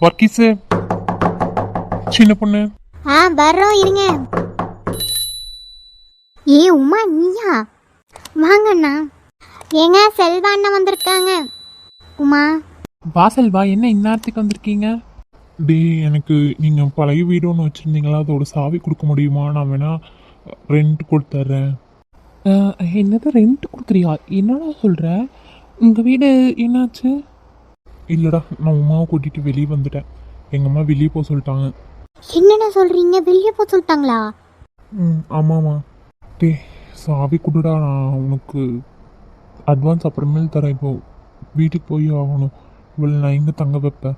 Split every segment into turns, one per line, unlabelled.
வர்க்கீஸு, சின்ன பொண்ணு.
வர்றோம் இருங்க. ஏ உமா, நீயா? வாங்கண்ணா. ஏங்க செல்வா அண்ணன் வந்திருக்காங்க. உமா
வாசல் வா, என்ன இந்நேரத்துக்கு வந்திருக்கீங்க? டே, எனக்கு நீங்கள் பழைய வீடு ஒன்று வச்சுருந்தீங்களா, அதோட சாவி கொடுக்க முடியுமா? நான் வேணா ரெண்ட் கொடுத்துட்றேன். என்னது ரெண்ட் கொடுக்குறியா? என்னடா சொல்கிற? உங்கள் வீடு என்னாச்சு? இல்லைடா, நான் உமாவை கூட்டிகிட்டு வெளியே வந்துட்டேன். எங்கள் அம்மா வெளியே போக சொல்லிட்டாங்க.
என்னென்ன சொல்றீங்க? வெளியே போக சொல்லிட்டாங்களா?
ஆமாம்மா. டே, சாவி கொடுடா, நான் உனக்கு அட்வான்ஸ் அப்புறமேல் தரேன். இப்போ வீட்டுக்கு போய் ஆகணும். இவ்வளோ நான் எங்கே தங்க வைப்பேன்?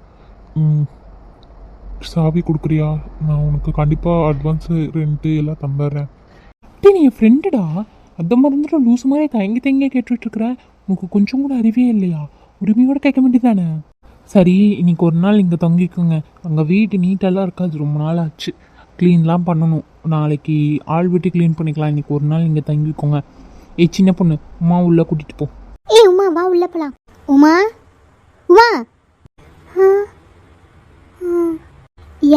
சாவி கொடுக்குறியா? நான் உனக்கு கண்டிப்பாக அட்வான்ஸு ரெண்ட்டு எல்லாம் தந்துடுறேன். டே, நீ என் ஃப்ரெண்டுடா, அந்த மறந்துட்டு லூஸ் மாதிரி தயங்கி தயங்கி கேட்டுட்ருக்குற. உனக்கு கொஞ்சம் கூட அறிவே இல்லையா? உரிமையோடு கேட்க வேண்டியதானே? சரி, இன்னைக்கு ஒரு நாள் இங்கே தங்கிக்கோங்க. அங்கே வீட்டு நீட்டெல்லாம் இருக்காது, ரொம்ப நாள் ஆச்சு. க்ளீன்லாம் பண்ணணும். நாளைக்கு ஆள் விட்டு க்ளீன் பண்ணிக்கலாம். இன்னைக்கு ஒரு நாள் இங்கே தங்கிக்கோங்க. சின்ன பொண்ணு, உமா உள்ளே கூட்டிகிட்டு போ.
உமா வா, உள்ள போலாம். உமா வா.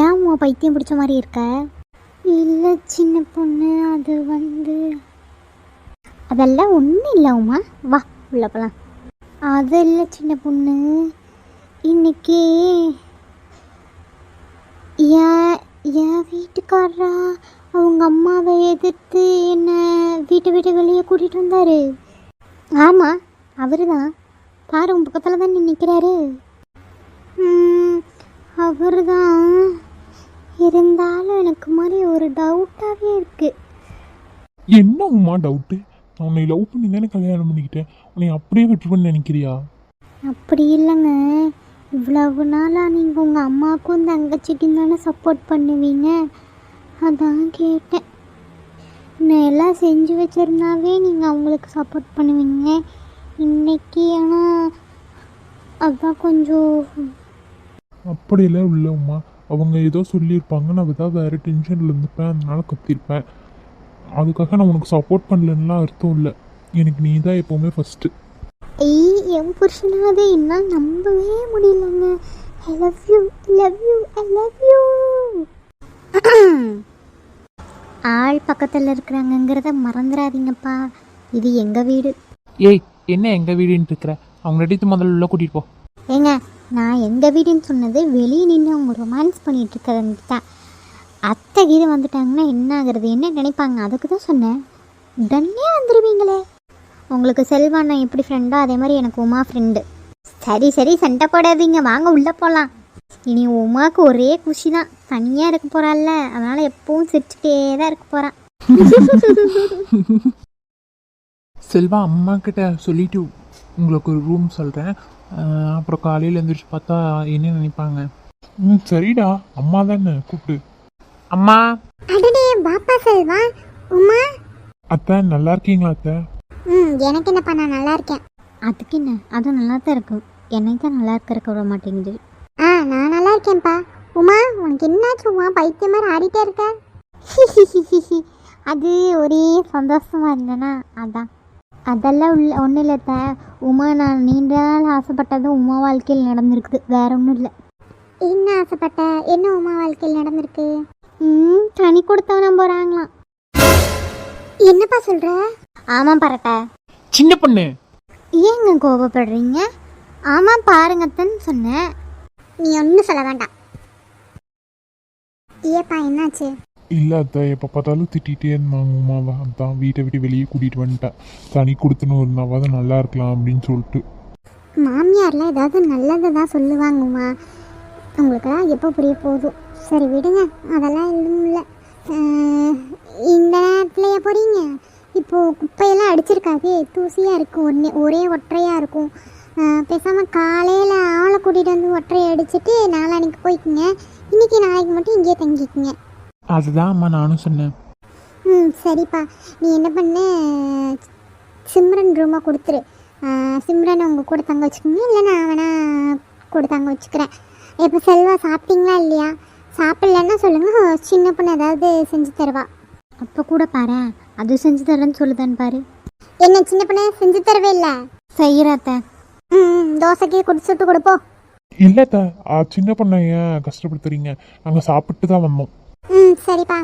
ஏன் உமா பைத்தியம் பிடிச்ச மாதிரி இருக்க? இல்லை சின்ன பொண்ணு, அதெல்லாம் ஒன்றும் இல்லை உமா, வா உள்ள போலாம். அது இல்லை சின்ன பொண்ணு, இன்னைக்கு என் வீட்டுக்காரரா அவங்க அம்மாவை எதிர்த்து என்ன வீட்டை விட்டு வெளியே கூட்டிகிட்டு வந்தார். ஆமாம், அவரு தான். பாரு, உன் பக்கத்தில் தான் நிற்கிறாரு. அவரு தான். இருந்தாலும் எனக்கு மாதிரி ஒரு டவுட்டாகவே இருக்குது.
என்ன உமா டவுட்டு? நான் உன்னை லவ் பண்ணி தானே கல்யாணம் பண்ணிக்கிட்டேன். உன்னை அப்படியே விட்டுருவேன்னு நினைக்கிறியா?
அப்படி இல்லைங்க, இவ்வளவு நாளாக நீங்கள் உங்கள் அம்மாவுக்கும் தங்கச்சிக்கும் தானே சப்போர்ட் பண்ணுவீங்க, அதான் கேட்டேன். நான் எல்லாம் செஞ்சு வச்சுருந்தாவே நீங்கள் அவங்களுக்கு சப்போர்ட் பண்ணுவீங்க. இன்னைக்கு ஆனால் அதுதான் கொஞ்சம்.
அப்படியெல்லாம் இல்லை உமா. அவங்க ஏதோ சொல்லியிருப்பாங்க, நான் ஏதாவது வேறு டென்ஷனில் இருந்துப்பேன், அதனால கத்திருப்பேன். அதுக்காக நான் உனக்கு சப்போர்ட் பண்ணலன்னுலாம் அர்த்தம் இல்லை. எனக்கு நீ தான் எப்போவுமே ஃபஸ்ட்டு.
என் புருஷனாவது என்னால் நம்பவே முடியலங்க. I love you, love you, I love you. ஆள் பக்கத்தில் இருக்கிறாங்கங்கிறத மறந்துடாதீங்கப்பா. இது எங்கள் வீடு.
ஏய், என்ன எங்கள் வீடுன்ட்டு இருக்கிற? அவங்க எடுத்து முதல்ல உள்ள கூட்டிகிட்டு போ.
ஏங்க, நான் எங்கள் வீடுன்னு சொன்னது வெளியே நின்று அவங்க ரொமான்ஸ் பண்ணிகிட்டு இருக்கிறவங்க தான். அத்தை கீது வந்துட்டாங்கன்னா என்ன ஆகுறது, என்ன நினைப்பாங்க, அதுக்கு தான் சொன்னேன். உடனே வந்துடுவீங்களே. உங்களுக்கு செல்வாண்ணா எப்படி ஃப்ரெண்டோ அதே மாதிரி எனக்கு உமா ஃப்ரெண்டு. சரி சரி, சண்டை போடாதீங்க, வாங்க உள்ளே போகலாம். இனி உமாவுக்கு ஒரே குஷி தான், தனியாக இருக்க போகிறாள்ல, அதனால் எப்பவும் சிரிச்சுட்டே தான் இருக்க போகிறான்.
செல்வா, அம்மா கிட்ட சொல்லிட்டு உங்களுக்கு ஒரு ரூம் சொல்கிறேன். அப்புறம் காலையில் எழுந்திரிச்சு பார்த்தா என்ன நினைப்பாங்க? சரிடா, அம்மா தானே, கூப்பிட்டு. அம்மா.
அடடே, பாப்பா செல்வா. உமா.
அத்தை, நல்லா இருக்கீங்களா அத்தை?
எனக்கு என்னப்பா, நான் நல்லா இருக்கேன். அதுக்கு என்ன, அது நல்லா தான் இருக்கும். என்னைக்கு தான் நல்லா இருக்க விட மாட்டேங்குது. நான் நல்லா இருக்கேன்ப்பா. உமா, உனக்கு என்னாச்சு உமா, பைத்தியம் மாதிரி ஆடிட்டே இருக்க? அது ஒரே சந்தோஷமாக இருந்தேன்னா அதான். அதெல்லாம் ஒன்றும் இல்லை த. உமா, நான் நீண்ட நாள் ஆசைப்பட்டது உமா வாழ்க்கையில் நடந்திருக்குது, வேற ஒன்றும் இல்லை. என்ன ஆசைப்பட்ட? என்ன உமா வாழ்க்கையில் நடந்திருக்கு? தனி கொடுத்தவன போகிறாங்களாம். என்னப்பா சொல்கிற? ஆமாம் பரட்ட.
சின்ன பொண்ணு,
ஏங்க கோபப்படுறீங்க? ஆமாம் பாருங்கத்தன்னு சொன்னேன். நீ ஒன்றும் சொல்ல வேண்டாம். ஏப்பா என்னாச்சு?
இல்லை அத்தை, எப்போ பார்த்தாலும் திட்டிகிட்டே இருந்தாங்க உமாவை. அதான் வீட்டை விட்டு வெளியே கூட்டிகிட்டு வந்துட்டேன். தனி கொடுத்துன்னு இருந்தாவது நல்லா இருக்கலாம் அப்படின்னு சொல்லிட்டு.
மாமியார்லாம் ஏதாவது நல்லதை தான் சொல்லுவாங்க உமா, உங்களுக்கெல்லாம் எப்போ புரிய போதும். சரி விடுங்க, அதெல்லாம் எதுவும் இல்லை. இந்த நேரத்துலையே போகிறீங்க? இப்போது குப்பையெல்லாம் அடிச்சிருக்காது, தூசியாக இருக்கும், ஒரே ஒற்றையாக இருக்கும். பேசாமல் காலையில் ஆளை கூட்டிகிட்டு வந்து ஒற்றையை அடிச்சுட்டு நாளான்னைக்கு போய்க்குங்க. இன்றைக்கி நாளைக்கு மட்டும் இங்கேயே தங்கிக்குங்க.
அதுதான் அம்மா நானும் சொன்னேன்.
சரிப்பா, நீ என்ன பண்ணு, சிம்ரன் ரூமாக கொடுத்துரு. சிம்ரன் உங்கள் கூட தங்க வச்சுக்கோங்க, இல்லை நான் வேணால் கூட தங்க வச்சுக்கிறேன். இப்போ செல்வா சாப்பிட்டீங்களா இல்லையா? சாப்பிட்லன்னா சொல்லுங்கள், சின்ன பொண்ணு ஏதாவது செஞ்சு தருவா. அப்போ கூட பாரு, அது செஞ்சு தரேன்னு சொல்லுதான்னு பாரு. என்ன சின்ன பொண்ணு செஞ்சு தரவே இல்லை? செய்கிறாத்த. தோசைக்கு சுட்டு கொடுப்போம்.
இல்ல சின்ன பொண்ணை ஏன் கஷ்டப்படுத்துறீங்க? நாங்கள் சாப்பிட்டு தான் வந்தோம்.
ம் சரிப்பா.